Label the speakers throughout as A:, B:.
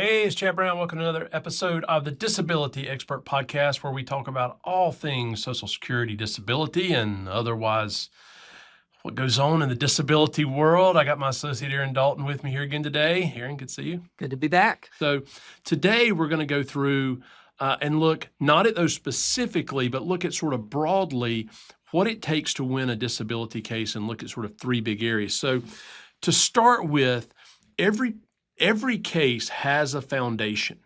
A: Hey, it's Chad Brown. Welcome to another episode of the Disability Expert Podcast, where we talk about all things Social Security disability and otherwise what goes on in the disability world. I got my associate Aaron Dalton with me here again today. Aaron, good to see you.
B: Good to be back.
A: So today we're going to go through and look not at those specifically, but look at sort of broadly what it takes to win a disability case and look at sort of three big areas. So to start with, every case has a foundation.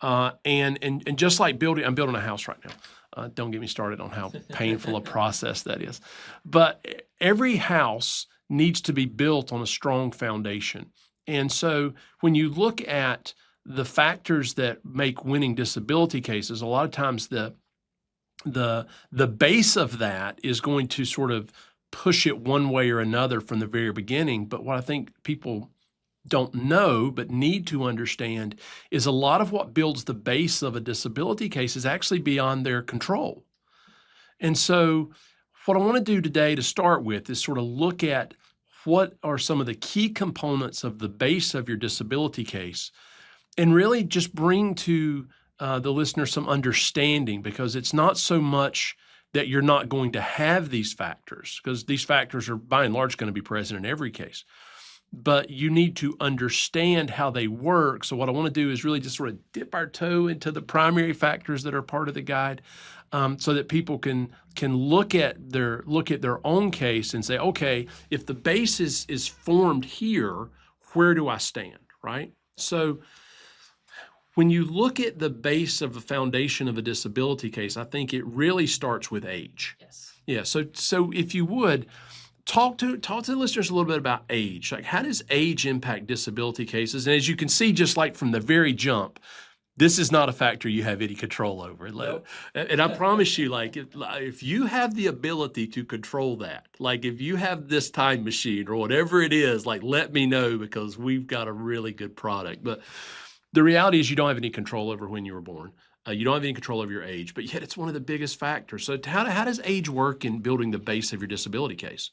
A: And just like I'm building a house right now. Don't get me started on how painful a process that is. But every house needs to be built on a strong foundation. And so when you look at the factors that make winning disability cases, a lot of times the base of that is going to sort of push it one way or another from the very beginning. But what I think people don't know but need to understand is a lot of what builds the base of a disability case is actually beyond their control. And so what I want to do today to start with is sort of look at what are some of the key components of the base of your disability case and really just bring to the listener some understanding, because it's not so much that you're not going to have these factors, because these factors are by and large going to be present in every case. But you need to understand how they work. So what I want to do is really just sort of dip our toe into the primary factors that are part of the guide, so that people can look at their own case and say, okay, if the base is formed here, where do I stand, right? So when you look at the base of the foundation of a disability case, I think it really starts with age.
B: Yes.
A: Yeah. So if you would, Talk to the listeners a little bit about age. Like, how does age impact disability cases? And as you can see, just like from the very jump, this is not a factor you have any control over.
B: Nope.
A: And I promise you, like, if you have the ability to control that, like if you have this time machine or whatever it is, like, let me know, because we've got a really good product. But the reality is you don't have any control over when you were born. You don't have any control over your age, but yet it's one of the biggest factors. So how does age work in building the base of your disability case?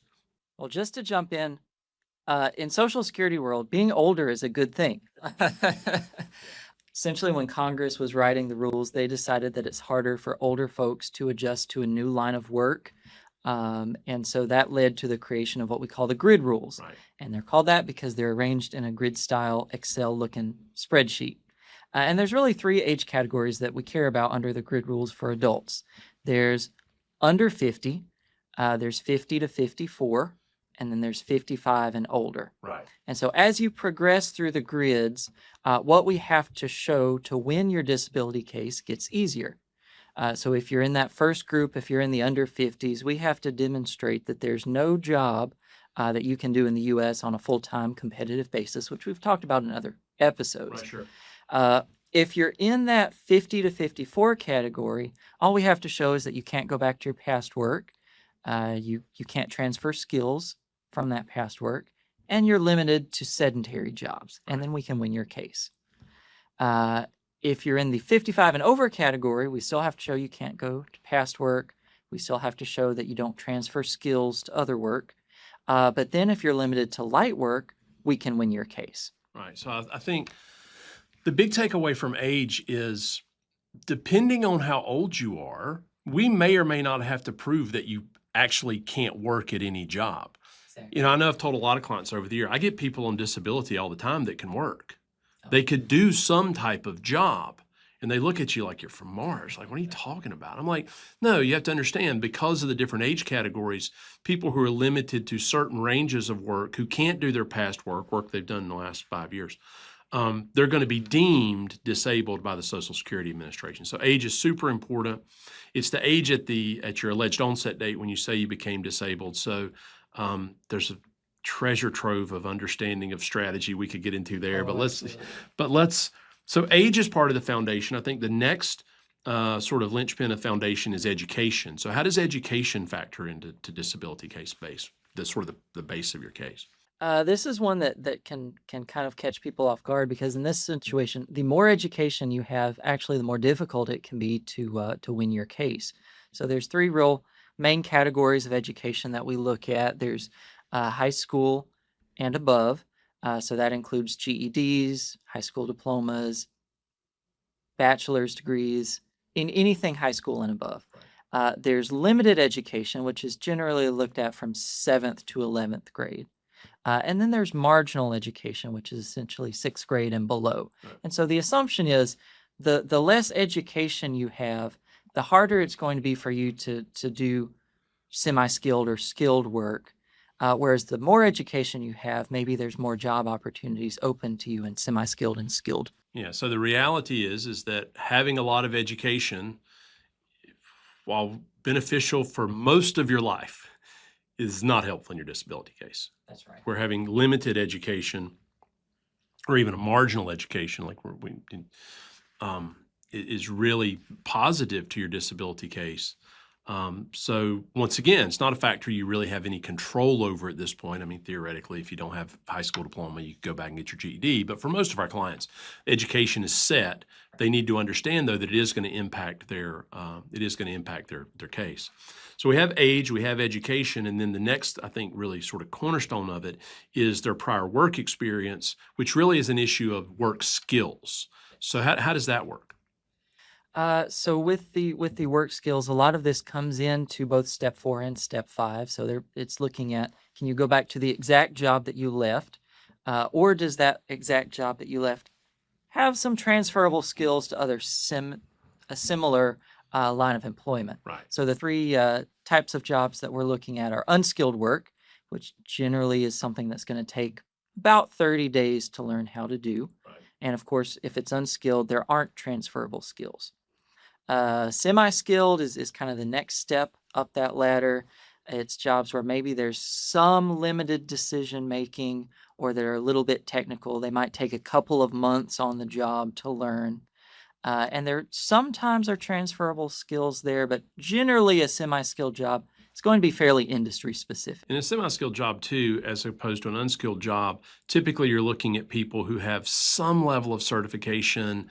B: Well, just to jump in Social Security world, being older is a good thing. Essentially, when Congress was writing the rules, they decided that it's harder for older folks to adjust to a new line of work. And so that led to the creation of what we call the grid rules.
A: Right.
B: And they're called that because they're arranged in a grid-style Excel-looking spreadsheet. And there's really three age categories that we care about under the grid rules for adults. There's under 50, there's 50 to 54, and then there's 55 and older.
A: Right.
B: And so as you progress through the grids, what we have to show to win your disability case gets easier. So if you're in that first group, if you're in the under 50s, we have to demonstrate that there's no job that you can do in the U.S. on a full-time competitive basis, which we've talked about in other episodes.
A: Right, sure.
B: If you're in that 50 to 54 category, all we have to show is that you can't go back to your past work, you can't transfer skills from that past work, and you're limited to sedentary jobs, and then we can win your case. If you're in the 55 and over category, we still have to show you can't go to past work. We still have to show that you don't transfer skills to other work. But then if you're limited to light work, we can win your case.
A: Right. So I think the big takeaway from age is, depending on how old you are, we may or may not have to prove that you actually can't work at any job. You know, I know I've told a lot of clients over the year, I get people on disability all the time that can work. They could do some type of job, and they look at you like you're from Mars. Like, what are you talking about? I'm like, no, you have to understand, because of the different age categories, people who are limited to certain ranges of work, who can't do their past work they've done in the last 5 years, they're going to be deemed disabled by the Social Security Administration. So age is super important. It's the age at your alleged onset date when you say you became disabled. So there's a treasure trove of understanding of strategy we could get into there, so age is part of the foundation. I think the next sort of linchpin of foundation is education. So how does education factor into disability case base? That's sort of the base of your case.
B: This is one that can kind of catch people off guard, because in this situation, the more education you have, actually the more difficult it can be to win your case. So there's three real main categories of education that we look at. There's high school and above. So that includes GEDs, high school diplomas, bachelor's degrees, in anything high school and above. There's limited education, which is generally looked at from 7th to 11th grade. And then there's marginal education, which is essentially 6th grade and below.
A: Right.
B: And so the assumption is the less education you have, the harder it's going to be for you to do semi-skilled or skilled work. Whereas the more education you have, maybe there's more job opportunities open to you in semi-skilled and skilled.
A: Yeah. So the reality is that having a lot of education, while beneficial for most of your life, is not helpful in your disability case.
B: That's right.
A: Where having limited education or even a marginal education, like is really positive to your disability case. So once again, it's not a factor you really have any control over at this point. I mean, theoretically, if you don't have a high school diploma, you can go back and get your GED. But for most of our clients, education is set. They need to understand, though, that it is going to impact their case. So we have age, we have education, and then the next, I think, really sort of cornerstone of it is their prior work experience, which really is an issue of work skills. So how does that work?
B: So with the work skills, a lot of this comes into both step 4 and step 5. So it's looking at, can you go back to the exact job that you left, or does that exact job that you left have some transferable skills to a similar line of employment?
A: Right.
B: So the 3 types of jobs that we're looking at are unskilled work, which generally is something that's going to take about 30 days to learn how to do.
A: Right.
B: And of course, if it's unskilled, there aren't transferable skills. Semi-skilled is kind of the next step up that ladder. It's jobs where maybe there's some limited decision making or they're a little bit technical. They might take a couple of months on the job to learn. And there sometimes are transferable skills there, but generally a semi-skilled job is going to be fairly industry specific.
A: In a semi-skilled job too, as opposed to an unskilled job, typically you're looking at people who have some level of certification.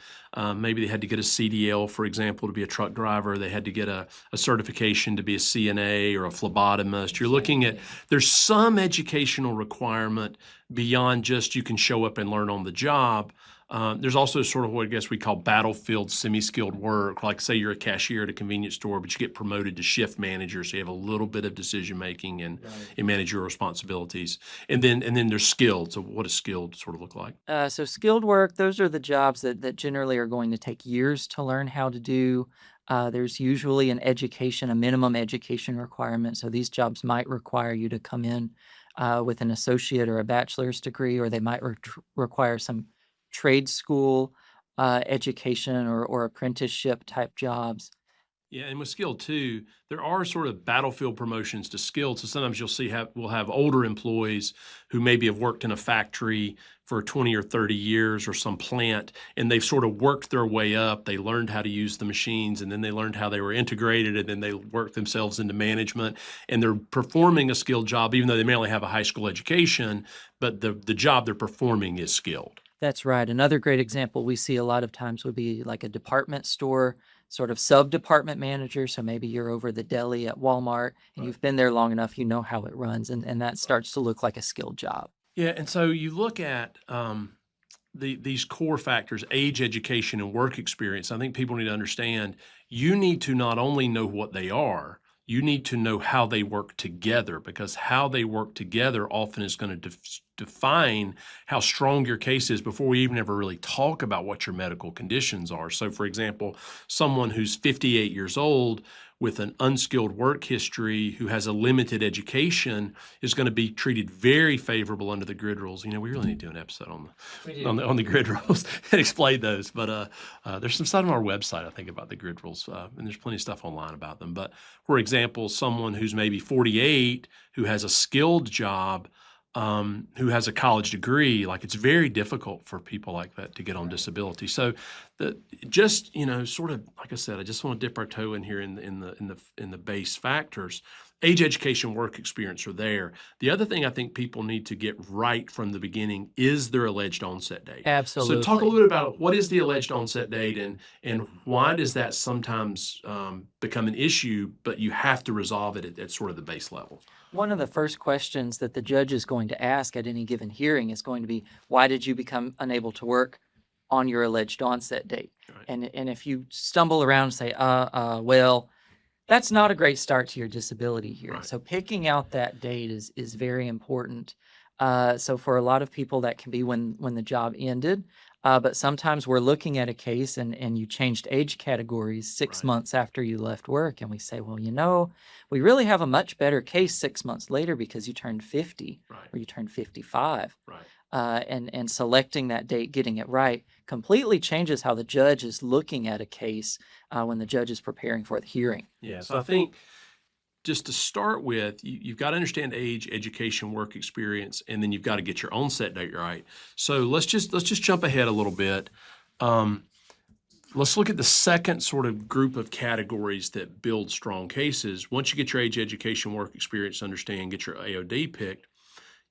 A: Maybe they had to get a CDL, for example, to be a truck driver. They had to get a certification to be a CNA or a phlebotomist. You're looking at, there's some educational requirement beyond just you can show up and learn on the job. There's also sort of what I guess we call battlefield semi-skilled work, like say you're a cashier at a convenience store, but you get promoted to shift manager, so you have a little bit of decision making and managerial responsibilities. And then there's skilled. So what does skilled sort of look like?
B: So skilled work, those are the jobs that generally are going to take years to learn how to do. There's usually a minimum education requirement. So these jobs might require you to come in with an associate or a bachelor's degree, or they might require some trade school education or apprenticeship type jobs.
A: Yeah, and with skilled too, there are sort of battlefield promotions to skilled. So sometimes you'll see we'll have older employees who maybe have worked in a factory for 20 or 30 years or some plant, and they've sort of worked their way up. They learned how to use the machines, and then they learned how they were integrated, and then they worked themselves into management, and they're performing a skilled job, even though they may only have a high school education, but the job they're performing is skilled.
B: That's right. Another great example we see a lot of times would be like a department store sort of sub-department manager. So maybe you're over the deli at Walmart and you've been there long enough, you know how it runs, and that starts to look like a skilled job.
A: Yeah, and so you look at these core factors, age, education, and work experience. I think people need to understand you need to not only know what they are, you need to know how they work together, because how they work together often is going to define how strong your case is before we even ever really talk about what your medical conditions are. So for example, someone who's 58 years old with an unskilled work history who has a limited education is going to be treated very favorable under the grid rules. You know, we really need to do an episode on the grid rules and explain those. But there's some stuff on our website, I think, about the grid rules, and there's plenty of stuff online about them. But for example, someone who's maybe 48 who has a skilled job, who has a college degree, like it's very difficult for people like that to get on disability. So just, you know, sort of, like I said, I just want to dip our toe in here in the base factors. Age, education, work experience are there. The other thing I think people need to get right from the beginning is their alleged onset date.
B: Absolutely.
A: So talk a little bit about what is the alleged onset date and why does that sometimes become an issue, but you have to resolve it at sort of the base level.
B: One of the first questions that the judge is going to ask at any given hearing is going to be, why did you become unable to work on your alleged onset date?
A: Right.
B: And if you stumble around and say, well, that's not a great start to your disability hearing.
A: Right.
B: So picking out that date is very important. So for a lot of people, that can be when the job ended. But sometimes we're looking at a case and you changed age categories 6
A: Right.
B: months after you left work. And we say, well, we really have a much better case 6 months later because you turned 50
A: Right.
B: or you turned 55.
A: Right.
B: And selecting that date, getting it right, completely changes how the judge is looking at a case when the judge is preparing for the hearing.
A: Yeah. So I think just to start with, you've got to understand age, education, work experience, and then you've got to get your onset date right. So let's just jump ahead a little bit. Let's look at the second sort of group of categories that build strong cases. Once you get your age, education, work experience, understand, get your AOD picked,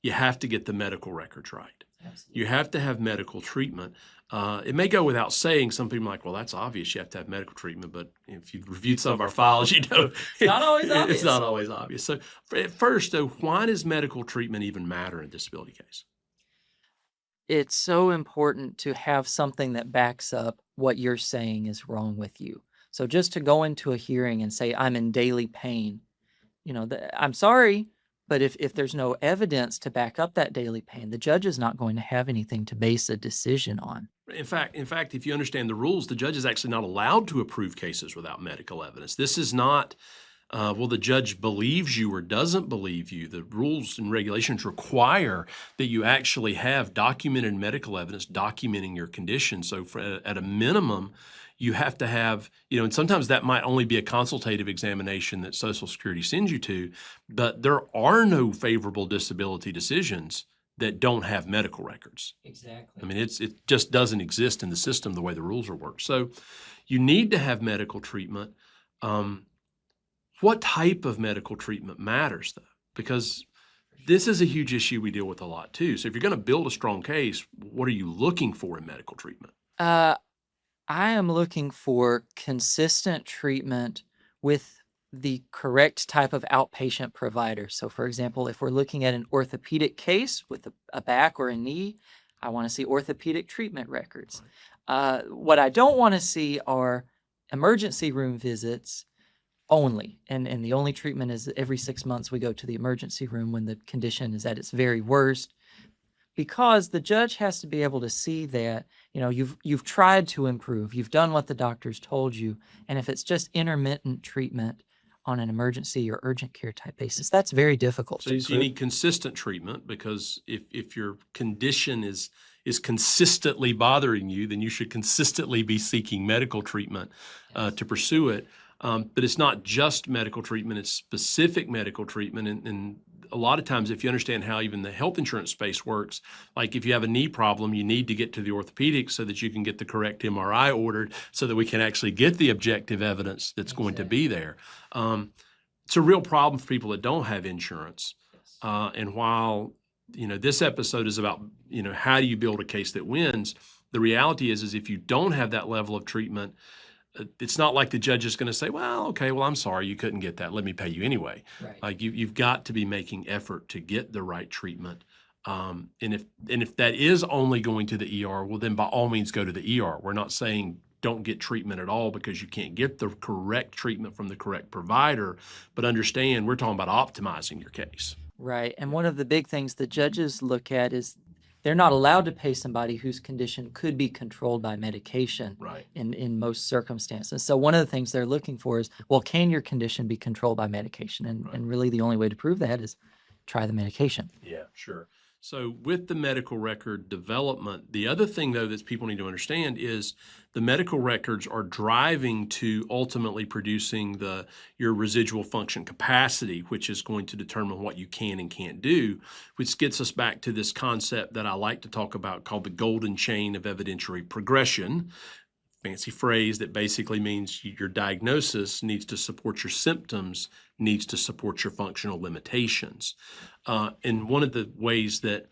A: you have to get the medical records right.
B: Absolutely.
A: You have to have medical treatment. It may go without saying. Some people are like, well, that's obvious. You have to have medical treatment. But if you've reviewed some of our files, you know
B: It's not always obvious.
A: It's not always obvious. So at first, though, why does medical treatment even matter in a disability case?
B: It's so important to have something that backs up what you're saying is wrong with you. So just to go into a hearing and say, I'm in daily pain, I'm sorry, but if there's no evidence to back up that daily pain, the judge is not going to have anything to base a decision on.
A: In fact, if you understand the rules, the judge is actually not allowed to approve cases without medical evidence. This is not, well, the judge believes you or doesn't believe you. The rules and regulations require that you actually have documented medical evidence documenting your condition. So at a minimum, you have to have, and sometimes that might only be a consultative examination that Social Security sends you to, but there are no favorable disability decisions that don't have medical records.
B: Exactly.
A: I mean, it just doesn't exist in the system the way the rules are worked. So you need to have medical treatment. What type of medical treatment matters, though? Because this is a huge issue we deal with a lot, too. So if you're going to build a strong case, what are you looking for in medical treatment?
B: I am looking for consistent treatment with the correct type of outpatient provider. So, for example, if we're looking at an orthopedic case with a back or a knee, I want to see orthopedic treatment records. What I don't want to see are emergency room visits only. And the only treatment is every 6 months we go to the emergency room when the condition is at its very worst. Because the judge has to be able to see that, you've tried to improve, you've done what the doctors told you, and if it's just intermittent treatment on an emergency or urgent care type basis, that's very difficult.
A: So you need consistent treatment, because if your condition is consistently bothering you, then you should consistently be seeking medical treatment to pursue it. But it's not just medical treatment, it's specific medical treatment. And a lot of times, if you understand how even the health insurance space works, like if you have a knee problem, you need to get to the orthopedic so that you can get the correct MRI ordered so that we can actually get the objective evidence that's going to be there. It's a real problem for people that don't have insurance. And while, this episode is about, how do you build a case that wins, the reality is if you don't have that level of treatment, it's not like the judge is going to say, well, okay, well, I'm sorry you couldn't get that. Let me pay you anyway.
B: Right.
A: Like you've got to be making effort to get the right treatment. And if that is only going to the ER, well, then by all means go to the ER. We're not saying don't get treatment at all because you can't get the correct treatment from the correct provider. But understand, we're talking about optimizing your case.
B: Right. And one of the big things the judges look at is they're not allowed to pay somebody whose condition could be controlled by medication.
A: Right.
B: In most circumstances. So one of the things they're looking for is, well, can your condition be controlled by medication? And really the only way to prove that is try the medication.
A: Yeah, sure. So with the medical record development, the other thing, though, that people need to understand is the medical records are driving to ultimately producing your residual function capacity, which is going to determine what you can and can't do, which gets us back to this concept that I like to talk about called the golden chain of evidentiary progression. Fancy phrase that basically means your diagnosis needs to support your symptoms, needs to support your functional limitations. And one of the ways that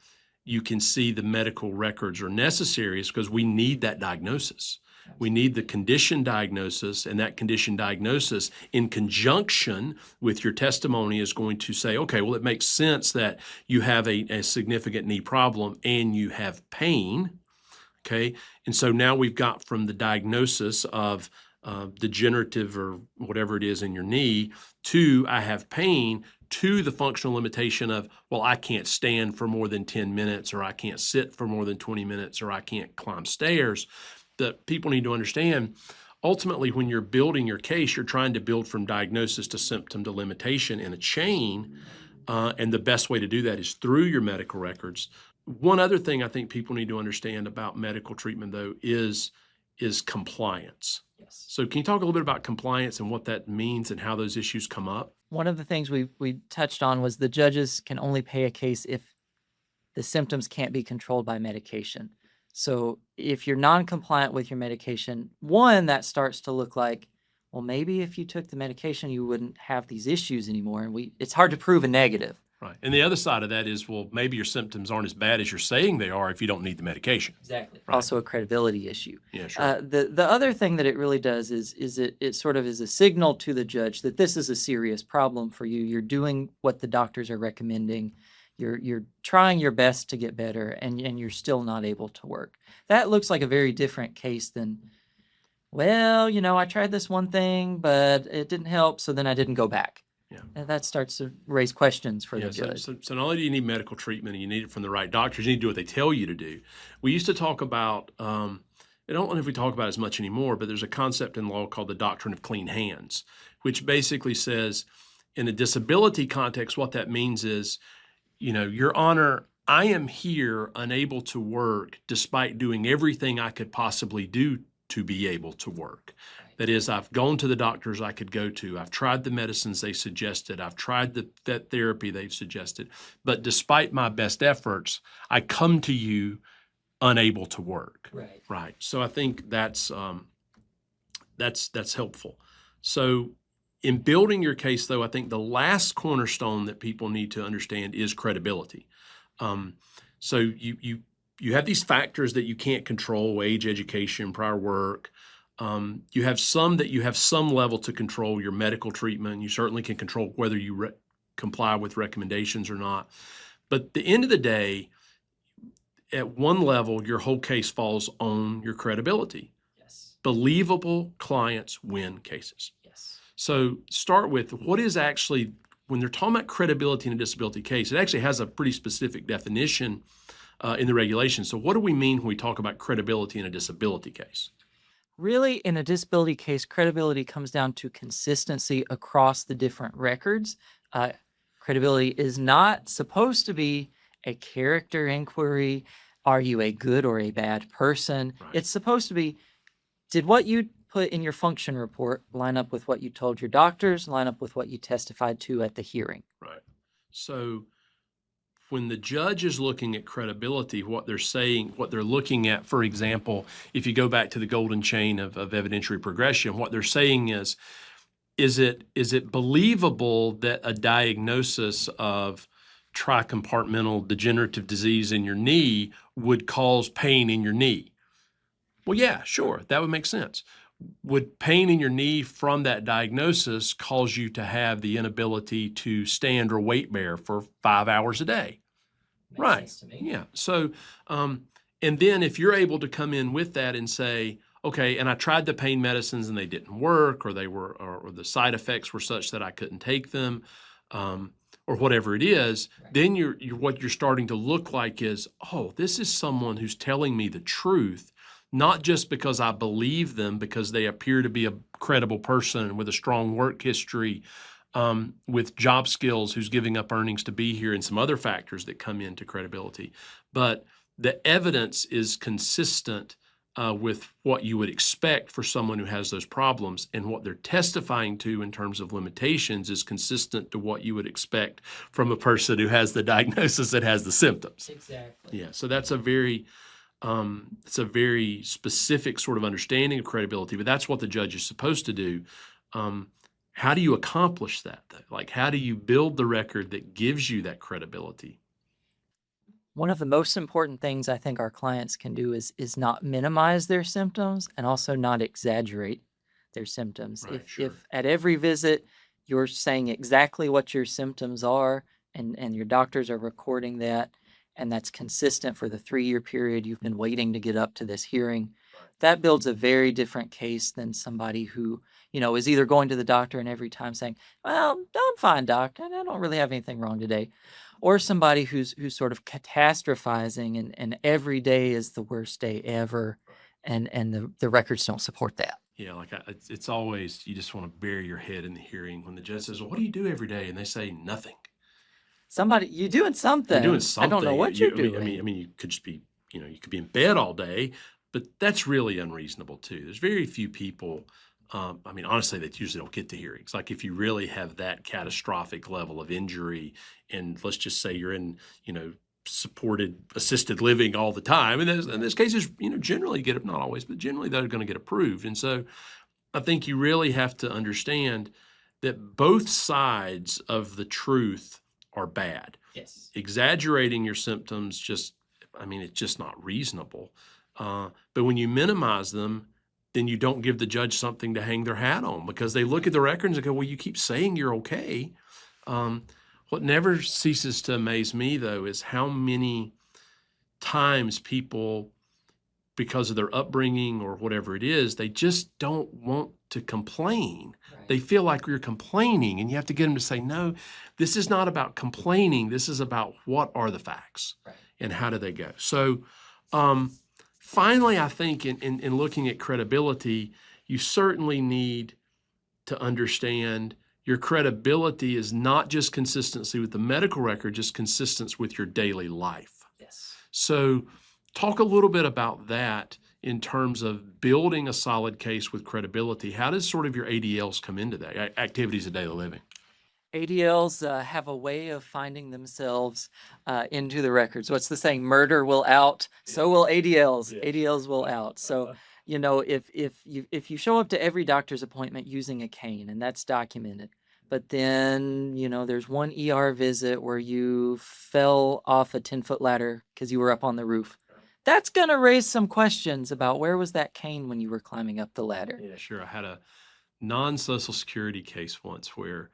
A: you can see the medical records are necessary is because we need that diagnosis. We need the condition diagnosis, and that condition diagnosis in conjunction with your testimony is going to say, okay, well, it makes sense that you have a significant knee problem and you have pain. Okay. And so now we've got from the diagnosis of degenerative or whatever it is in your knee to I have pain to the functional limitation of, well, I can't stand for more than 10 minutes, or I can't sit for more than 20 minutes, or I can't climb stairs. That people need to understand. Ultimately, when you're building your case, you're trying to build from diagnosis to symptom to limitation in a chain. And the best way to do that is through your medical records. One other thing I think people need to understand about medical treatment, though, is compliance.
B: Yes.
A: So can you talk a little bit about compliance and what that means and how those issues come up?
B: One of the things we touched on was the judges can only pay a case if the symptoms can't be controlled by medication. So if you're non-compliant with your medication, one, that starts to look like, well, maybe if you took the medication, you wouldn't have these issues anymore. And it's hard to prove a negative.
A: Right. And the other side of that is, well, maybe your symptoms aren't as bad as you're saying they are if you don't need the medication.
B: Exactly.
A: Right.
B: Also a credibility issue.
A: Yeah, sure.
B: The other thing that it really does is it sort of is a signal to the judge that this is a serious problem for you. You're doing what the doctors are recommending. You're trying your best to get better, and you're still not able to work. That looks like a very different case than, well, I tried this one thing, but it didn't help, so then I didn't go back.
A: Yeah.
B: And that starts to raise questions for the judge.
A: So not only do you need medical treatment and you need it from the right doctors, you need to do what they tell you to do. We used to talk about, I don't know if we talk about it as much anymore, but there's a concept in law called the doctrine of clean hands, which basically says in a disability context, what that means is, Your Honor, I am here unable to work despite doing everything I could possibly do to be able to work. That is, I've gone to the doctors I could go to. I've tried the medicines they suggested. I've tried that therapy they've suggested. But despite my best efforts, I come to you unable to work. Right. So I think that's helpful. So in building your case, though, I think the last cornerstone that people need to understand is credibility. So you have these factors that you can't control: age, education, prior work. You have some that you have some level to control: your medical treatment. You certainly can control whether you comply with recommendations or not. But at the end of the day, at one level, your whole case falls on your credibility.
B: Yes.
A: Believable clients win cases.
B: Yes.
A: So start with what is actually, when they're talking about credibility in a disability case, it actually has a pretty specific definition in the regulations. So what do we mean when we talk about credibility in a disability case?
B: Really, in a disability case, credibility comes down to consistency across the different records. Credibility is not supposed to be a character inquiry. Are you a good or a bad person?
A: Right.
B: It's supposed to be, did what you put in your function report line up with what you told your doctors, line up with what you testified to at the hearing?
A: Right. So when the judge is looking at credibility, what they're saying, what they're looking at, for example, if you go back to the golden chain of evidentiary progression, what they're saying is it believable that a diagnosis of tricompartmental degenerative disease in your knee would cause pain in your knee? Well, yeah, sure, that would make sense. Would pain in your knee from that diagnosis cause you to have the inability to stand or weight bear for 5 hours a day?
B: Makes
A: Right.
B: sense to me.
A: Yeah. So, and then if you're able to come in with that and say, okay, and I tried the pain medicines and they didn't work, or the side effects were such that I couldn't take them, or whatever it is,
B: Right.
A: then what you're starting to look like is, oh, this is someone who's telling me the truth, not just because I believe them, because they appear to be a credible person with a strong work history, with job skills, who's giving up earnings to be here, and some other factors that come into credibility. But the evidence is consistent with what you would expect for someone who has those problems, and what they're testifying to in terms of limitations is consistent to what you would expect from a person who has the diagnosis that has the symptoms.
B: Exactly.
A: Yeah, so that's a very specific sort of understanding of credibility, but that's what the judge is supposed to do. How do you accomplish that, though? Like, how do you build the record that gives you that credibility?
B: One of the most important things I think our clients can do is not minimize their symptoms and also not exaggerate their symptoms.
A: Right,
B: If
A: sure.
B: at every visit you're saying exactly what your symptoms are and your doctors are recording that and that's consistent for the 3-year period you've been waiting to get up to this hearing,
A: Right.
B: that builds a very different case than somebody who, is either going to the doctor and every time saying, "Well, I'm fine, doc. I don't really have anything wrong today." Or somebody who's sort of catastrophizing and every day is the worst day ever, and the records don't support that.
A: Yeah, like it's always, you just want to bury your head in the hearing when the judge says, "Well, what do you do every day?" And they say nothing.
B: Somebody, you're doing
A: You're doing
B: something. I don't know
A: something.
B: what you're
A: I
B: doing.
A: mean, you could just be, you could be in bed all day, but that's really unreasonable too. There's very few people. I mean, honestly, that usually don't get to hearings. Like if you really have that catastrophic level of injury, and let's just say you're in, supported assisted living all the time, and in those cases, generally get, not always, but generally they're going to get approved. And so I think you really have to understand that both sides of the truth are bad.
B: Yes.
A: Exaggerating your symptoms it's just not reasonable. But when you minimize them, then you don't give the judge something to hang their hat on, because they look at the records and go, "Well, you keep saying you're okay." What never ceases to amaze me, though, is how many times people, because of their upbringing or whatever it is, they just don't want to complain.
B: Right.
A: They feel like you're complaining, and you have to get them to say, "No, this is not about complaining. This is about what are the facts,
B: Right.
A: and how do they go." So finally, I think in looking at credibility, you certainly need to understand your credibility is not just consistency with the medical record, just consistency with your daily life.
B: Yes.
A: So talk a little bit about that in terms of building a solid case with credibility. How does sort of your ADLs come into that, activities of daily living?
B: ADLs have a way of finding themselves into the records. What's the saying? Murder will out, so will ADLs.
A: Yeah.
B: ADLs will out. So if you show up to every doctor's appointment using a cane, and that's documented, but then there's one ER visit where you fell off a 10-foot ladder because you were up on the roof. That's gonna raise some questions about where was that cane when you were climbing up the ladder.
A: Yeah, sure. I had a non-Social Security case once where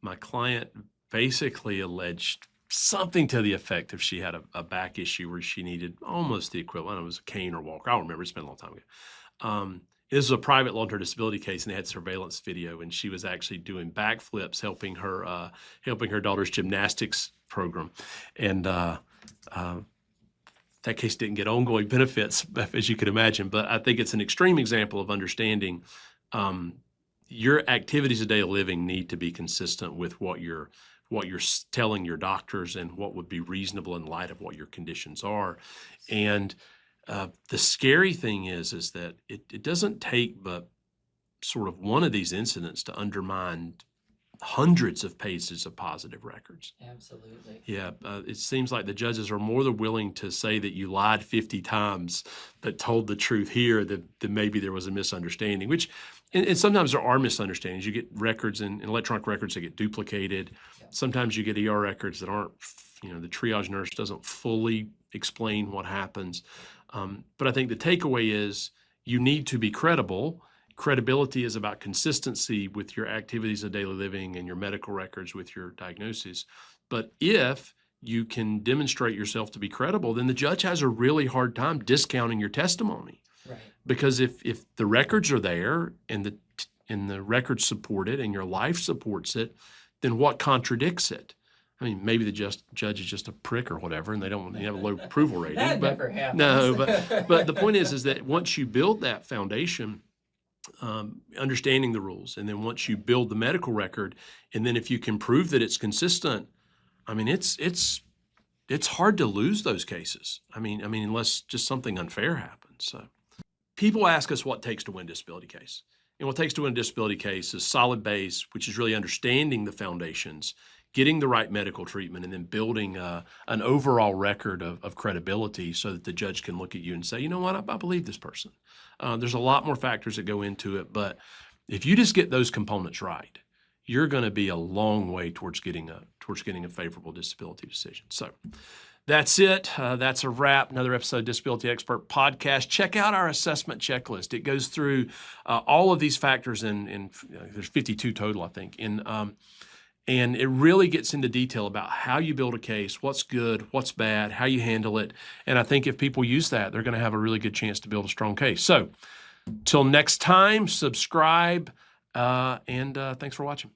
A: my client basically alleged something to the effect of she had a back issue where she needed almost the equivalent. It was a cane or walker. I don't remember. It's been a long time ago. This was a private long-term disability case, and they had surveillance video, and she was actually doing backflips, helping her daughter's gymnastics program. And that case didn't get ongoing benefits, as you could imagine. But I think it's an extreme example of understanding your activities of daily living need to be consistent with what you're telling your doctors and what would be reasonable in light of what your conditions are. And the scary thing is that it doesn't take but sort of one of these incidents to undermine hundreds of pages of positive records.
B: Absolutely.
A: Yeah, it seems like the judges are more than willing to say that you lied 50 times but told the truth here, that maybe there was a misunderstanding, which, and sometimes there are misunderstandings. You get records in electronic records that get duplicated.
B: Yeah.
A: Sometimes you get ER records that aren't, the triage nurse doesn't fully explain what happens. But I think the takeaway is you need to be credible. Credibility is about consistency with your activities of daily living and your medical records with your diagnoses. But if you can demonstrate yourself to be credible, then the judge has a really hard time discounting your testimony.
B: Right.
A: Because if the records are there and the records support it and your life supports it, then what contradicts it? I mean, maybe the judge is just a prick or whatever, and they have a low approval rating.
B: That
A: but
B: never happens.
A: No, but the point is that once you build that foundation, understanding the rules, and then once you build the medical record, and then if you can prove that it's consistent, I mean, it's hard to lose those cases. I mean, unless just something unfair happens. So people ask us what it takes to win a disability case. And what it takes to win a disability case is solid base, which is really understanding the foundations, getting the right medical treatment, and then building an overall record of credibility so that the judge can look at you and say, "You know what, I believe this person." There's a lot more factors that go into it, but if you just get those components right, you're going to be a long way towards getting a favorable disability decision. So That's it. That's a wrap. Another episode of Disability Expert Podcast. Check out our assessment checklist. It goes through all of these factors there's 52 total, I think. And it really gets into detail about how you build a case, what's good, what's bad, how you handle it. And I think if people use that, they're going to have a really good chance to build a strong case. So till next time, subscribe, and thanks for watching.